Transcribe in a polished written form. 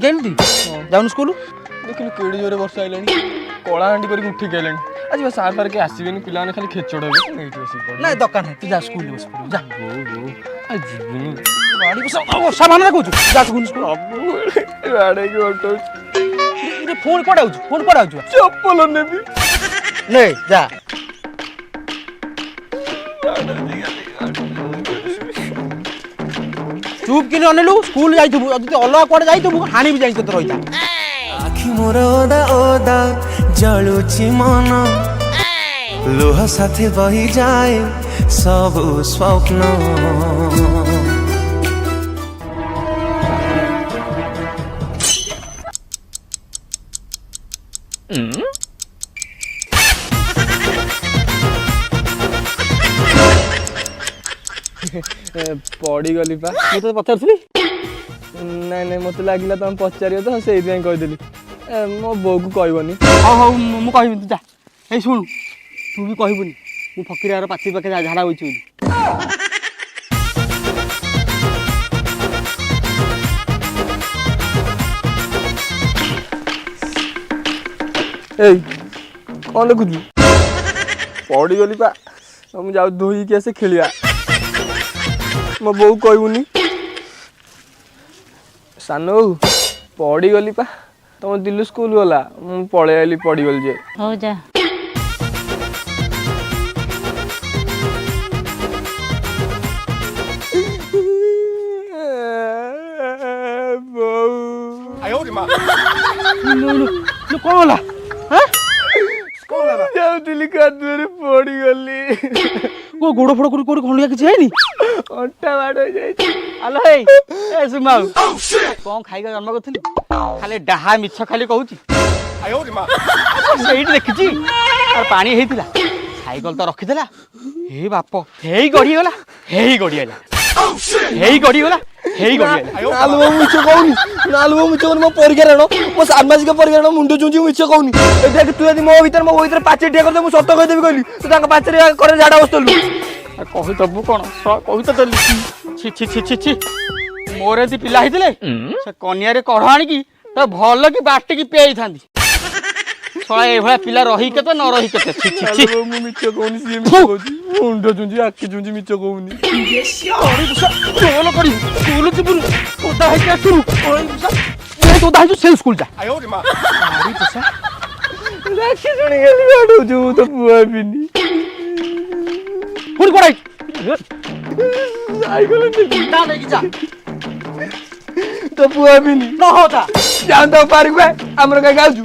କେମିତି ଯାଉନୁ ସ୍କୁଲ? ଦେଖିଲୁ କେଡେ ଜୋରେ ବର୍ଷା ଆଇଲାଣି, କଳା ହାଣ୍ଡି କରିକି ଉଠିକି ଆଇଲାଣି। ଆଜି ବା ସାର୍ ଫାର୍ କେହି ଆସିବେନି, ପିଲାମାନେ ଖାଲି ଖେଚଡ଼ ହେବେ। ନେଇଠି ବସିକି ପଢ। ନାଇଁ ଦରକାର ନାହିଁ, ତୁ ଯା ସ୍କୁଲରେ ବସି ପଡ଼ିବୁ ଯା। ଯିବିନି। ବର୍ଷା ମାନେ କହୁଛୁ ଯା ସ୍କୁଲ ସ୍କୁଲ। ସବୁବେଳେ ବାଡ଼େଇକି ଅଟଉଛି। ଫୋନ୍ କୁଆଡ଼େ ଆଉଛୁ? ଫୋନ୍ କୁଆଡ଼େ ଆଉଛୁ? ଚପଲ ନେବି। ନେ ଯା। ଚୁପ୍ କିନି ଅନେଇଲୁ, ସ୍କୁଲ ଯାଇଥିବୁ, ଯଦି ଅଲଗା କୁଆଡ଼େ ଯାଇଥିବୁ ହାଣିବି ଯାଇ ତୋତେ ରହିଥା। ଆଖି ମୋର ଓଦା ଓଦା ଜଳୁଛି ମନ, ଲୁହ ସାଥେ ବହି ଯାଏ ସବୁ ସ୍ୱପ୍ନ। ପଡ଼ିଗଲି ପା। ମୁଁ ତୋତେ ପଚାରୁଥିଲି। ନାଇଁ ନାଇଁ, ମତେ ଲାଗିଲା ତମେ ପଚାରିବ ତ, ସେଇଥିପାଇଁ କହିଦେଲି। ମୋ ବୋଉକୁ କହିବନି। ହଉ ହଉ ମୁଁ କହିବିନି, ତୁ ଯା। ଏଇ ଶୁଣୁ, ତୁ ବି କହିବୁନି ମୁଁ ଫକୀରର ପାଚି ପାଖେ ଝାଡ଼ା ହୋଇଛି ବୋଲି। ଏଇ କ'ଣ ଦେଖୁଛୁ? ପଡ଼ିଗଲି ପା, ମୁଁ ଯାଉଛି ଧୋଇକି ଆସେ ଖେଳିବା। ମୋ ବୋଉ କହିବୁନି। ସାନ ବୋଉ ପଡ଼ିଗଲି ପା, ତମ ଦିଲୁ ସ୍କୁଲ ଗଲା, ମୁଁ ପଳେଇ ଆଇଲି ପଡ଼ିଗଲି ଯେ। ହଉ ଯା। କ'ଣ ହେଲା? ଯାଉଥିଲି କାଦୁଅରେ ପଡ଼ିଗଲି। ଗୋଡ଼ ଫୋଡ଼ କୋଉଠି ଖଣ୍ଡିଆ କିଛି ହେଇନି? ଅଣ୍ଟା ମାଡ଼ ହେଇଯାଇଛି। ଆଲୋ ହେଇ ଏ ସୁମାଉ, କ'ଣ ଖାଇବା ଜନ୍ମ କରିଥିଲି? ଖାଲି ଡାହା ମିଛ ଖାଲି କହୁଛି। ସେଇଠି ଦେଖିଛି ଆଉ ପାଣି ହେଇଥିଲା, ସାଇକେଲ ତ ରଖିଥିଲା। ହେ ବାପ, ହେଇ ଗଡ଼ିଗଲା, ହେଇ ଗଡ଼ିଗଲା, ହେଇ ଗଡ଼ିଗଲା, ହେଇ ଗଡ଼ିଗଲା। ନାଲୁ ବାବୁ ମିଛ କହୁନି, ନାଲୁ ବାବୁ ମିଛ କହୁନି। ମୋ ପରୀକ୍ଷାରେ ମୋ ସାମାଜିକ ପରୀକ୍ଷାରେ ମୁଣ୍ଡ ଚୁଞ୍ଚି ମିଛ କହୁନି। ଏଠି ତୁ ଯଦି ମୋ ଭିତରେ ପାଚେରି ଠିଆ କରିଦେ, ମୁଁ ସତ କହିଦେବି କହିଲି। ତୁ ତାଙ୍କ ପାଚେରି କରେ ଝାଡ଼ା ବସିଥିଲୁ। କହିଦବୁ କ'ଣ? କହି ତ ଦେଲି। ଛି ଛି ଛି ଛି ଛି, ମୋର ଏମିତି ପିଲା ହେଇଥିଲେ ସେ କନିଆରେ କଢ଼ ଆଣିକି ତ ଭଲ କି ବାଟିକି ପିଆଇଥାନ୍ତି। ଶଳା ଏଇଭଳିଆ ପିଲା ରହି କେତେ ନ ରହି କେତେ। ଛି ଛି ଛି, ମୁଁ ମିଛ କହୁନି, ସିଏ ମିଛ କହୁଛି। ମୁଣ୍ଡ ଚୁଞ୍ଚି ଆଖି ଚୁଞ୍ଚି ମିଛ କହୁନି। ରୋଲ କରିବୁ, ସ୍କୁଲ ଯିବୁନି, ଓଦା ହେଇକି ଆସିବୁ। ଓଦା ହେଇଛୁ ସେ ସ୍କୁଲ ଯା। ଆଖି ଶୁଣିଗଲି ବାଡ଼ଉଛୁ, ମୁଁ ତ ପୁଅ ହେବିନି। ପୁଣି କୁଆଡ଼େ ସାଇକେଲ ନେବି, ନେଇକି ଯା। ତ ପୁଅ ହେବିନି। ନ ହତା ଯାଆନ୍ତୁ ପାରିବୁ, ଆମର କାହିଁ ଗାଉଛୁ।